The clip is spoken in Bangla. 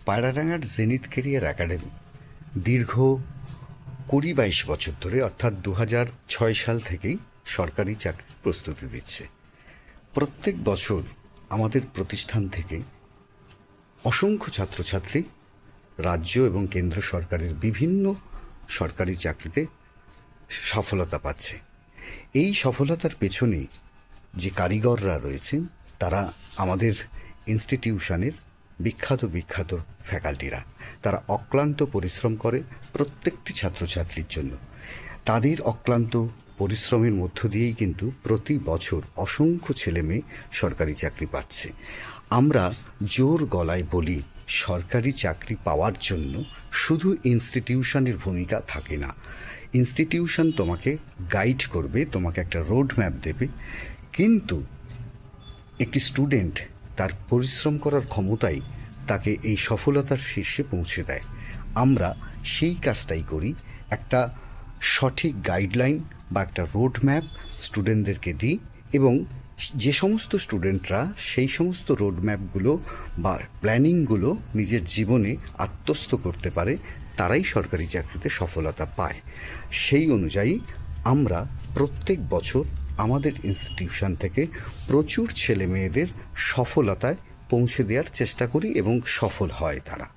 পায়রাডাঙ্গার জেনিথ কেরিয়ার একাডেমি দীর্ঘ ২০-২২ বছর ধরে অর্থাৎ ২০০৬ সাল থেকেই সরকারি চাকরির প্রস্তুতি দিচ্ছে। প্রত্যেক বছর আমাদের প্রতিষ্ঠান থেকে অসংখ্য ছাত্রছাত্রী রাজ্য এবং কেন্দ্র সরকারের বিভিন্ন সরকারি চাকরিতে সফলতা পাচ্ছে। এই সফলতার পেছনে যে কারিগররা রয়েছেন তারা আমাদের ইনস্টিটিউশনের বিখ্যাত ফ্যাকাল্টিরা। তারা অক্লান্ত পরিশ্রম করে প্রত্যেকটি ছাত্রছাত্রীর জন্য। তাদের অক্লান্ত পরিশ্রমের মধ্য দিয়েই কিন্তু প্রতি বছর অসংখ্য ছেলেমেয়ে সরকারি চাকরি পাচ্ছে। আমরা জোর গলায় বলি, সরকারি চাকরি পাওয়ার জন্য শুধু ইনস্টিটিউশনের ভূমিকা থাকে না। ইনস্টিটিউশন তোমাকে গাইড করবে, তোমাকে একটা রোড ম্যাপ দেবে, কিন্তু একটি স্টুডেন্ট তার পরিশ্রম করার ক্ষমতাই তাকে এই সফলতার শীর্ষে পৌঁছে দেয়। আমরা সেই কাজটাই করি, একটা সঠিক গাইডলাইন বা একটা রোড ম্যাপ স্টুডেন্টদেরকে দিই, এবং যে সমস্ত স্টুডেন্টরা সেই সমস্ত রোড ম্যাপগুলো বা প্ল্যানিংগুলো নিজের জীবনে আত্মস্থ করতে পারে তারাই সরকারি চাকরিতে সফলতা পায়। সেই অনুযায়ী আমরা প্রত্যেক বছর আমাদের ইনস্টিটিউশন থেকে প্রচুর ছেলে মেয়েদের সফলতায় পৌঁছে দেওয়ার চেষ্টা করি এবং সফল হয় তারা।